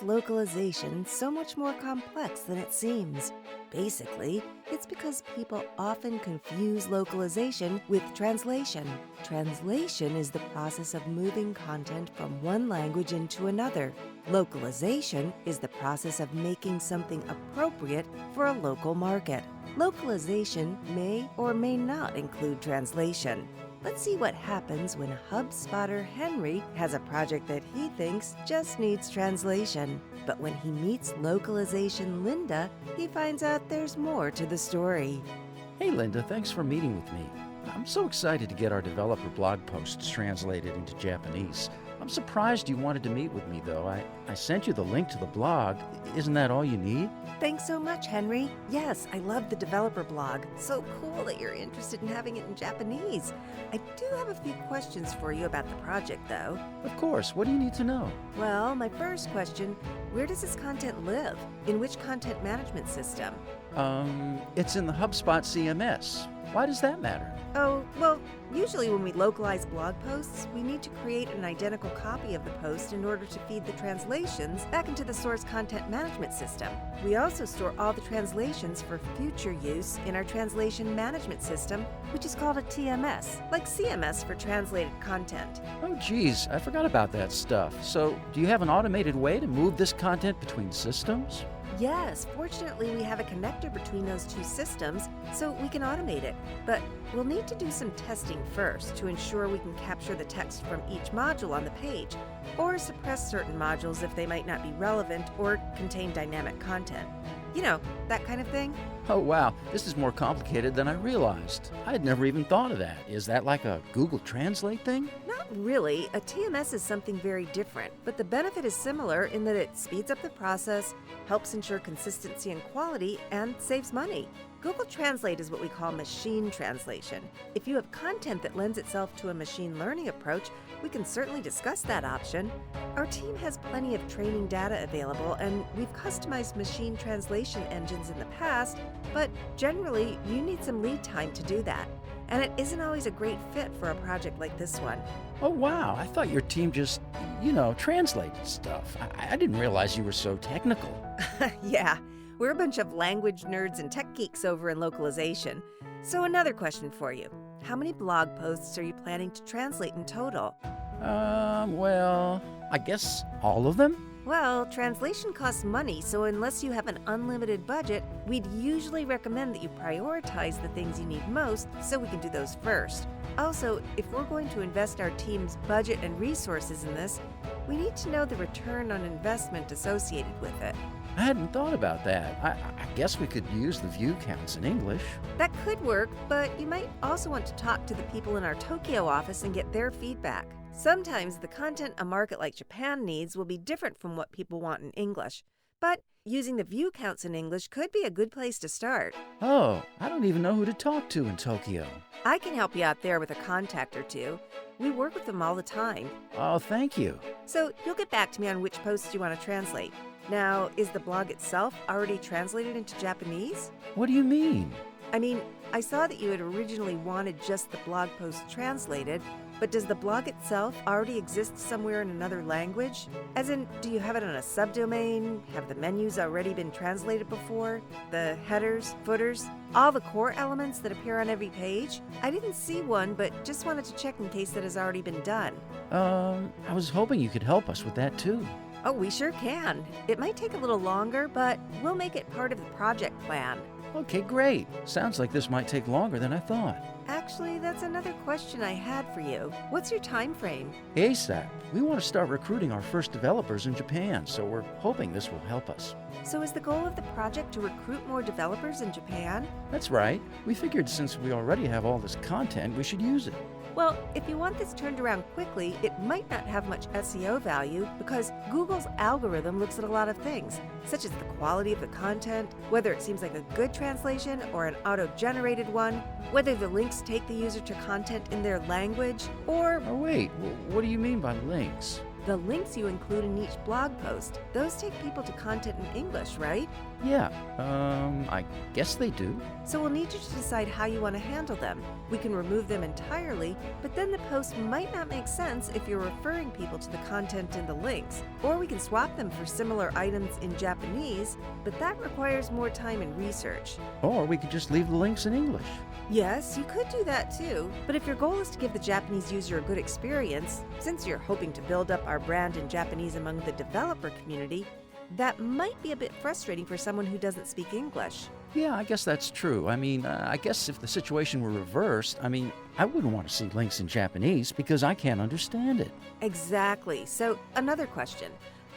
is localization so much more complex than it seems? Basically, it's because people often confuse localization with translation. Translation is the process of moving content from one language into another. Localization is the process of making something appropriate for a local market. Localization may or may not include translation. Let's see what happens when HubSpotter Henry has a project that he thinks just needs translation. But when he meets Localization Linda, he finds out there's more to the story. Hey Linda, thanks for meeting with me. I'm so excited to get our developer blog posts translated into Japanese. I'm surprised you wanted to meet with me, though. I sent you the link to the blog. Isn't that all you need? Thanks so much, Henry. Yes, I love the developer blog. So cool that you're interested in having it in Japanese. I do have a few questions for you about the project, though. Of course. What do you need to know? Well, my first question, where does this content live? In which content management system? It's in the HubSpot CMS. Why does that matter? Oh, well, usually when we localize blog posts, we need to create an identical copy of the post in order to feed the translations back into the source content management system. We also store all the translations for future use in our translation management system, which is called a TMS, like CMS for translated content. Oh, geez, I forgot about that stuff. So, do you have an automated way to move this content between systems? Yes, fortunately we have a connector between those two systems, so we can automate it. But we'll need to do some testing first to ensure we can capture the text from each module on the page, or suppress certain modules if they might not be relevant or contain dynamic content. You know, that kind of thing. Oh, wow, this is more complicated than I realized. I had never even thought of that. Is that like a Google Translate thing? Not really. A TMS is something very different, but the benefit is similar in that it speeds up the process, helps ensure consistency and quality, and saves money. Google Translate is what we call machine translation. If you have content that lends itself to a machine learning approach, we can certainly discuss that option. Our team has plenty of training data available, and we've customized machine translation engines in the past, but generally, you need some lead time to do that. And it isn't always a great fit for a project like this one. Oh, wow, I thought your team just, translated stuff. I didn't realize you were so technical. Yeah, we're a bunch of language nerds and tech geeks over in localization. So another question for you. How many blog posts are you planning to translate in total? Well, I guess all of them? Well, translation costs money, so unless you have an unlimited budget, we'd usually recommend that you prioritize the things you need most so we can do those first. Also, if we're going to invest our team's budget and resources in this, we need to know the return on investment associated with it. I hadn't thought about that. I guess we could use the view counts in English. That could work, but you might also want to talk to the people in our Tokyo office and get their feedback. Sometimes the content a market like Japan needs will be different from what people want in English, but using the view counts in English could be a good place to start. Oh, I don't even know who to talk to in Tokyo. I can help you out there with a contact or two. We work with them all the time. Oh, thank you. So you'll get back to me on which posts you want to translate. Now, is the blog itself already translated into Japanese? What do you mean? I saw that you had originally wanted just the blog post translated, but does the blog itself already exist somewhere in another language? As in, do you have it on a subdomain? Have the menus already been translated before? The headers, footers, all the core elements that appear on every page? I didn't see one, but just wanted to check in case that has already been done. I was hoping you could help us with that too. Oh, we sure can. It might take a little longer, but we'll make it part of the project plan. Okay, great. Sounds like this might take longer than I thought. Actually, that's another question I had for you. What's your time frame? ASAP. We want to start recruiting our first developers in Japan, so we're hoping this will help us. So is the goal of the project to recruit more developers in Japan? That's right. We figured since we already have all this content, we should use it. Well, if you want this turned around quickly, it might not have much SEO value because Google's algorithm looks at a lot of things, such as the quality of the content, whether it seems like a good translation or an auto-generated one, whether the links take the user to content in their language, or... Oh, wait. What do you mean by links? The links you include in each blog post, those take people to content in English, right? Yeah, I guess they do. So we'll need you to decide how you want to handle them. We can remove them entirely, but then the post might not make sense if you're referring people to the content in the links. Or we can swap them for similar items in Japanese, but that requires more time and research. Or we could just leave the links in English. Yes, you could do that too, but if your goal is to give the Japanese user a good experience, since you're hoping to build up our brand in Japanese among the developer community, that might be a bit frustrating for someone who doesn't speak English. Yeah, I guess that's true. I guess if the situation were reversed, I wouldn't want to see links in Japanese because I can't understand it. Exactly. So, another question.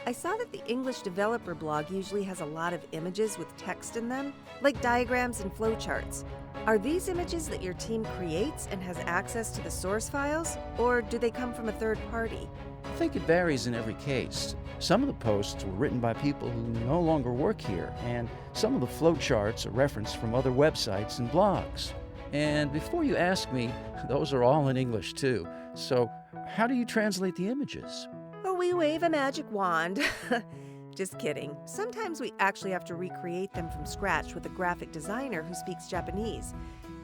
I saw that the English developer blog usually has a lot of images with text in them, like diagrams and flowcharts. Are these images that your team creates and has access to the source files, or do they come from a third party? I think it varies in every case. Some of the posts were written by people who no longer work here, and some of the flowcharts are referenced from other websites and blogs. And before you ask me, those are all in English too. So, how do you translate the images? Oh, we wave a magic wand. Just kidding. Sometimes we actually have to recreate them from scratch with a graphic designer who speaks Japanese.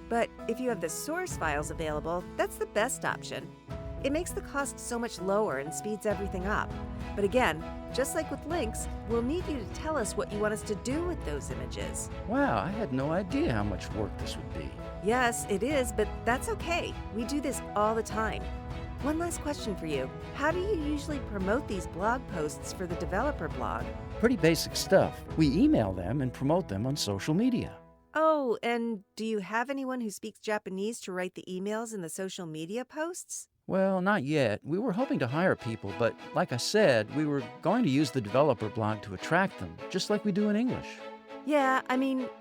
But if you have the source files available, that's the best option. It makes the cost so much lower and speeds everything up. But again, just like with links, we'll need you to tell us what you want us to do with those images. Wow, I had no idea how much work this would be. Yes, it is, but that's okay. We do this all the time. One last question for you. How do you usually promote these blog posts for the developer blog? Pretty basic stuff. We email them and promote them on social media. Oh, and do you have anyone who speaks Japanese to write the emails in the social media posts? Well, not yet. We were hoping to hire people, but like I said, we were going to use the developer blog to attract them, just like we do in English. Yeah,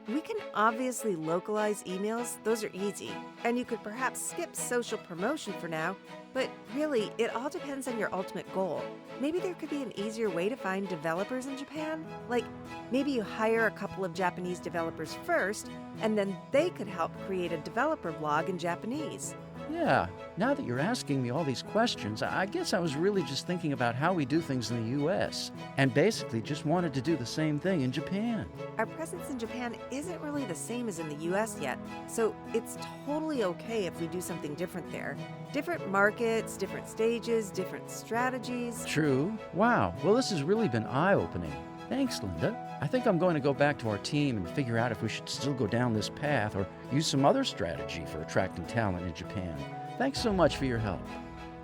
we can obviously localize emails. Those are easy. And you could perhaps skip social promotion for now, but really, it all depends on your ultimate goal. Maybe there could be an easier way to find developers in Japan? Like, maybe you hire a couple of Japanese developers first, and then they could help create a developer blog in Japanese. Yeah, now that you're asking me all these questions, I guess I was really just thinking about how we do things in the U.S. and basically just wanted to do the same thing in Japan. Our presence in Japan isn't really the same as in the U.S. yet, so it's totally okay if we do something different there. Different markets, different stages, different strategies. True. Wow. Well, this has really been eye-opening. Thanks, Linda. I think I'm going to go back to our team and figure out if we should still go down this path or use some other strategy for attracting talent in Japan. Thanks so much for your help.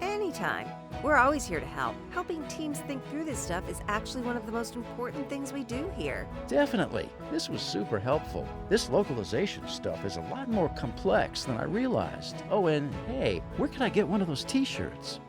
Anytime. We're always here to help. Helping teams think through this stuff is actually one of the most important things we do here. Definitely. This was super helpful. This localization stuff is a lot more complex than I realized. Oh, and hey, where can I get one of those t-shirts?